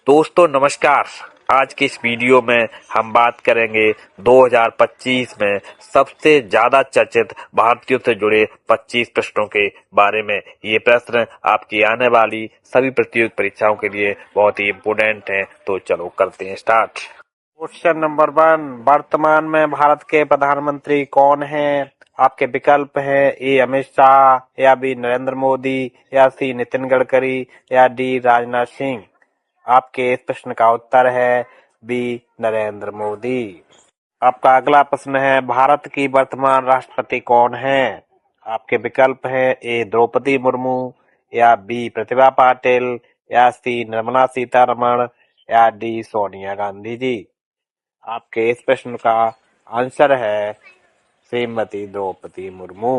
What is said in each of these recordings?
दोस्तों नमस्कार। आज की इस वीडियो में हम बात करेंगे 2025 में सबसे ज्यादा चर्चित भारतीयों से जुड़े 25 प्रश्नों के बारे में। ये प्रश्न आपकी आने वाली सभी प्रतियोगी परीक्षाओं के लिए बहुत ही इम्पोर्टेंट हैं। तो चलो करते हैं स्टार्ट। क्वेश्चन नंबर 1, वर्तमान में भारत के प्रधानमंत्री कौन हैं? आपके विकल्प हैं ए अमित शाह, या बी नरेंद्र मोदी, या सी नितिन गडकरी, या डी राजनाथ सिंह। आपके इस प्रश्न का उत्तर है बी नरेंद्र मोदी। आपका अगला प्रश्न है भारत की वर्तमान राष्ट्रपति कौन है? आपके विकल्प है ए द्रौपदी मुर्मू, या बी प्रतिभा पाटिल, या सी निर्मला सीतारमण, या डी सोनिया गांधी जी। आपके इस प्रश्न का आंसर है श्रीमती द्रौपदी मुर्मू।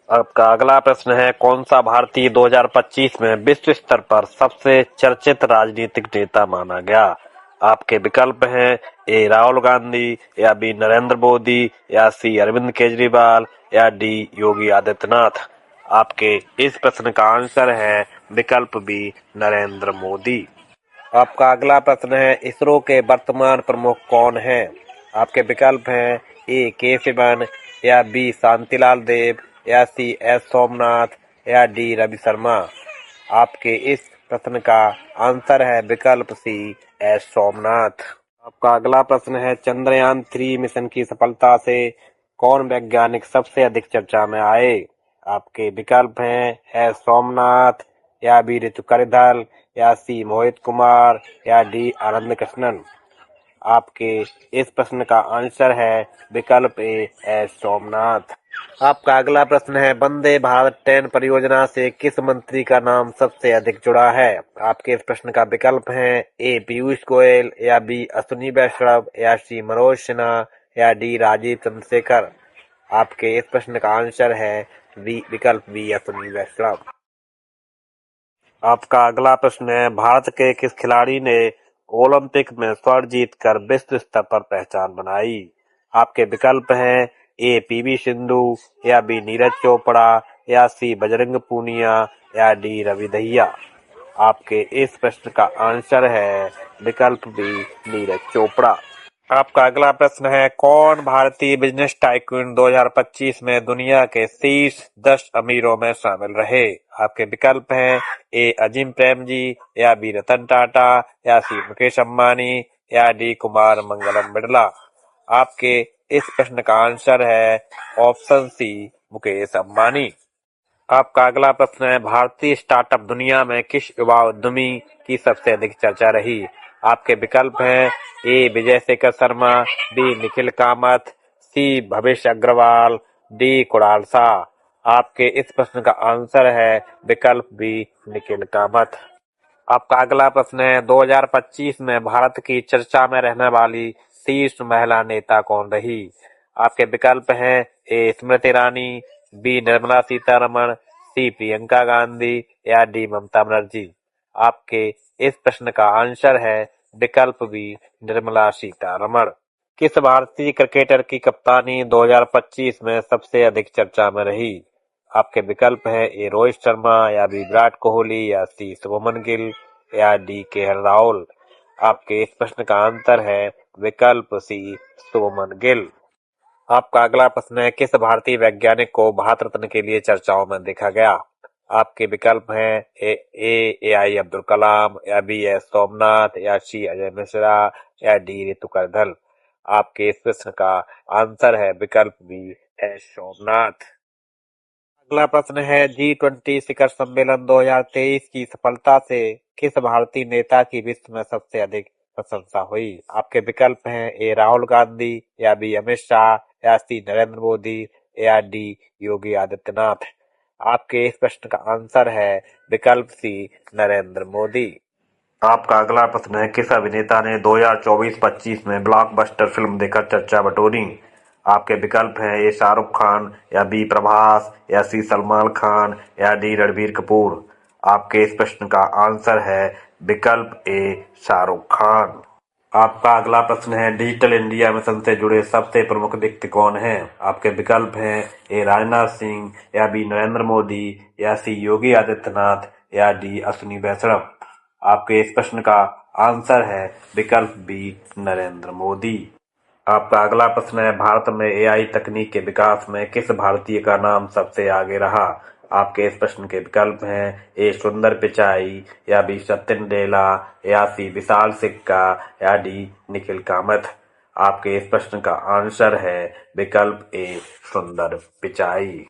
आपका अगला प्रश्न है कौन सा भारतीय 2025 में विश्व स्तर पर सबसे चर्चित राजनीतिक नेता माना गया? आपके विकल्प हैं ए राहुल गांधी, या बी नरेंद्र मोदी, या सी अरविंद केजरीवाल, या डी योगी आदित्यनाथ। आपके इस प्रश्न का आंसर है विकल्प बी नरेंद्र मोदी। आपका अगला प्रश्न है इसरो के वर्तमान प्रमुख कौन है? आपके विकल्प हैं के सिवन, या बी शांतिलाल देव, या सी एस सोमनाथ, या डी रवि शर्मा। आपके इस प्रश्न का आंसर है विकल्प सी एस सोमनाथ। आपका अगला प्रश्न है चंद्रयान 3 मिशन की सफलता से कौन वैज्ञानिक सबसे अधिक चर्चा में आए? आपके विकल्प हैं एस सोमनाथ, या बी ऋतु करदल, या सी मोहित कुमार, या डी आनंद कृष्णन। आपके इस प्रश्न का आंसर है विकल्प ए एस सोमनाथ। आपका अगला प्रश्न है वंदे भारत ट्रेन परियोजना से किस मंत्री का नाम सबसे अधिक जुड़ा है? आपके इस प्रश्न का विकल्प है ए पीयूष गोयल, या बी अश्विनी वैष्णव, या सी मनोज सिन्हा, या डी राजीव चंद्रशेखर। आपके इस प्रश्न का आंसर है विकल्प बी अश्विनी वैष्णव। आपका अगला प्रश्न है भारत के किस खिलाड़ी ने ओलंपिक में स्वर्ण जीतकर विश्व स्तर पर पहचान बनाई? आपके विकल्प हैं ए पीवी सिंधु, या बी नीरज चोपड़ा, या सी बजरंग पूनिया, या डी रवि दहिया। आपके इस प्रश्न का आंसर है विकल्प बी नीरज चोपड़ा। आपका अगला प्रश्न है कौन भारतीय बिजनेस टाइकून 2025 में दुनिया के शीर्ष 10 अमीरों में शामिल रहे? आपके विकल्प हैं ए अजीम प्रेमजी, या बी रतन टाटा, या सी मुकेश अंबानी, या डी कुमार मंगलम बिरला। आपके इस प्रश्न का आंसर है ऑप्शन सी मुकेश अंबानी। आपका अगला प्रश्न है भारतीय स्टार्टअप दुनिया में किस युवा उद्यमी की सबसे अधिक चर्चा रही? आपके विकल्प हैं ए विजय शेखर शर्मा, बी निखिल कामत, सी भविष्य अग्रवाल, डी कुणाल शाह। आपके इस प्रश्न का आंसर है विकल्प बी निखिल कामत। आपका अगला प्रश्न है 2025 में भारत की चर्चा में रहने वाली शीर्ष महिला नेता कौन रही? आपके विकल्प हैं ए स्मृति ईरानी, बी निर्मला सीतारमण, सी प्रियंका गांधी, या डी ममता बनर्जी। आपके इस प्रश्न का आंसर है विकल्प बी निर्मला सीतारमण। किस भारतीय क्रिकेटर की कप्तानी 2025 में सबसे अधिक चर्चा में रही? आपके विकल्प है ए रोहित शर्मा, या बी विराट कोहली, या सी शुभमन गिल, या डी के राहुल। आपके इस प्रश्न का आंसर है विकल्प सी शुभमन गिल। आपका अगला प्रश्न है किस भारतीय वैज्ञानिक को भारत रत्न के लिए चर्चाओं में देखा गया? आपके विकल्प हैं ए आई अब्दुल कलाम, या बी एस सोमनाथ, या सी अजय मिश्रा, या डी ऋतु करदल। आपके इस प्रश्न का आंसर है विकल्प बी एस सोमनाथ। अगला प्रश्न है G20 शिखर सम्मेलन 2023 की सफलता से किस भारतीय नेता की विश्व में सबसे अधिक प्रशंसा हुई? आपके विकल्प हैं ए राहुल गांधी, या बी अमित शाह, या सी नरेंद्र मोदी, या डी योगी आदित्यनाथ। आपके इस प्रश्न का आंसर है विकल्प सी नरेंद्र मोदी। आपका अगला प्रश्न है किस अभिनेता ने 2024-25 में ब्लॉकबस्टर फिल्म देकर चर्चा बटोरी? आपके विकल्प हैं ए शाहरुख खान, या बी प्रभास, या सी सलमान खान, या डी रणबीर कपूर। आपके इस प्रश्न का आंसर है विकल्प ए शाहरुख खान। आपका अगला प्रश्न है डिजिटल इंडिया मिशन से जुड़े सबसे प्रमुख व्यक्ति कौन हैं? आपके विकल्प हैं ए राजनाथ सिंह, या बी नरेंद्र मोदी, या सी योगी आदित्यनाथ, या डी अश्विनी वैष्णव। आपके इस प्रश्न का आंसर है विकल्प बी नरेंद्र मोदी। आपका अगला प्रश्न है, भारत में एआई तकनीक के विकास में किस भारतीय का नाम सबसे आगे रहा? आपके इस प्रश्न के विकल्प हैं ए सुंदर पिचाई, या बी सत्यन डेला, या सी विशाल सिक्का, या डी निखिल कामत। आपके इस प्रश्न का आंसर है विकल्प ए सुंदर पिचाई।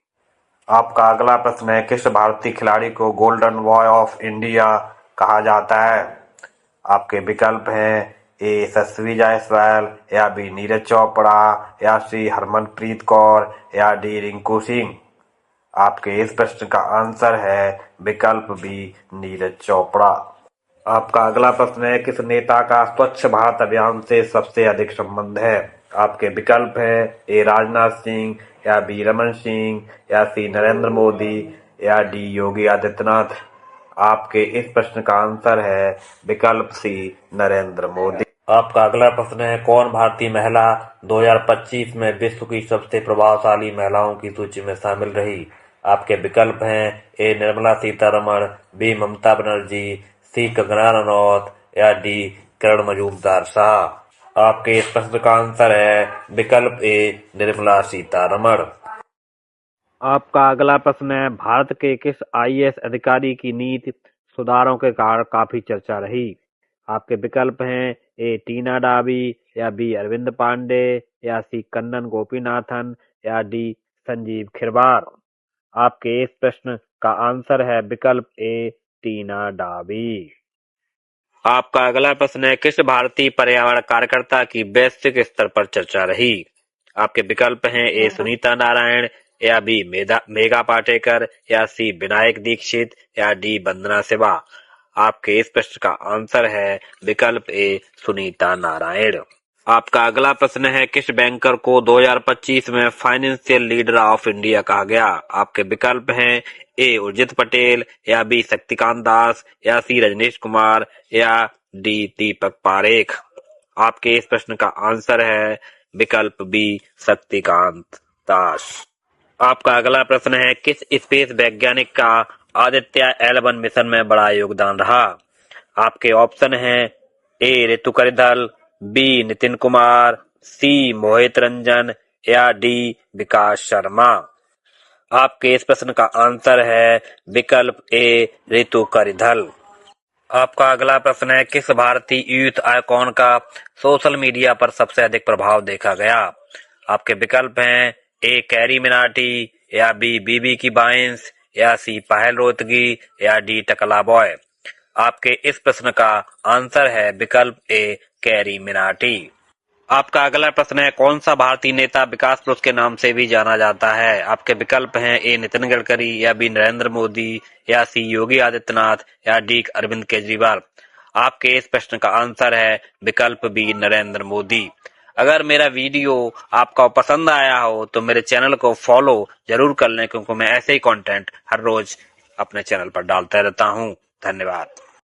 आपका अगला प्रश्न है, किस भारतीय खिलाड़ी को गोल्डन बॉय ऑफ इंडिया कहा जाता है? आपके विकल्प हैं ए यशस्वी जायसवाल, या बी नीरज चोपड़ा, या सी हरमनप्रीत कौर, या डी रिंकू सिंह। आपके इस प्रश्न का आंसर है विकल्प बी नीरज चोपड़ा। आपका अगला प्रश्न है, किस नेता का स्वच्छ भारत अभियान से सबसे अधिक संबंध है? आपके विकल्प है ए राजनाथ सिंह, या बी रमन सिंह, या सी नरेंद्र मोदी, या डी योगी आदित्यनाथ। आपके इस प्रश्न का आंसर है विकल्प सी नरेंद्र मोदी। आपका अगला प्रश्न है, कौन भारतीय महिला 2025 में विश्व की सबसे प्रभावशाली महिलाओं की सूची में शामिल रही? आपके विकल्प हैं ए निर्मला सीतारमण, बी ममता बनर्जी, सी कंगना रनौत, या डी किरण मजूमदार शाह। आपके इस प्रश्न का आंसर है विकल्प ए निर्मला सीतारमण। आपका अगला प्रश्न है, भारत के किस आईएएस अधिकारी की नीति सुधारों के कारण काफी चर्चा रही? आपके विकल्प हैं ए टीना डाबी, या बी अरविंद पांडे, या सी कन्नन गोपीनाथन, या डी संजीव खिरवार। आपके इस प्रश्न का आंसर है विकल्प ए टीना डाबी। आपका अगला प्रश्न है, किस भारतीय पर्यावरण कार्यकर्ता की वैश्विक स्तर पर चर्चा रही? आपके विकल्प हैं ए सुनीता नारायण, या बी मेघा पाटेकर, या सी विनायक दीक्षित, या डी वंदना शिवा। आपके इस प्रश्न का आंसर है विकल्प ए सुनीता नारायण। आपका अगला प्रश्न है, किस बैंकर को 2025 में फाइनेंशियल लीडर ऑफ इंडिया कहा गया? आपके विकल्प हैं ए उर्जित पटेल, या बी शक्तिकांत दास, या सी रजनीश कुमार, या डी दीपक पारेख। आपके इस प्रश्न का आंसर है विकल्प बी शक्तिकांत दास। आपका अगला प्रश्न है, किस स्पेस वैज्ञानिक का आदित्य L1 मिशन में बड़ा योगदान रहा? आपके ऑप्शन हैं ए ऋतु करिधल, बी नितिन कुमार, सी मोहित रंजन, या डी विकास शर्मा। आपके इस प्रश्न का आंसर है विकल्प ए ऋतु करिधल। आपका अगला प्रश्न है, किस भारतीय यूथ आइकॉन का सोशल मीडिया पर सबसे अधिक प्रभाव देखा गया? आपके विकल्प हैं ए कैरी मिनाटी, या बी बीबी की बाइंस, या सी पायल रोहतगी, या डी टकला बॉय। आपके इस प्रश्न का आंसर है विकल्प ए कैरी मिनाटी। आपका अगला प्रश्न है, कौन सा भारतीय नेता विकास पुरुष के नाम से भी जाना जाता है? आपके विकल्प हैं ए नितिन गडकरी, या बी नरेंद्र मोदी, या सी योगी आदित्यनाथ, या डी अरविंद केजरीवाल। आपके इस प्रश्न का आंसर है विकल्प बी नरेंद्र मोदी। अगर मेरा वीडियो आपका पसंद आया हो तो मेरे चैनल को फॉलो जरूर कर लें, क्योंकि मैं ऐसे ही कंटेंट हर रोज अपने चैनल पर डालता रहता हूं। धन्यवाद।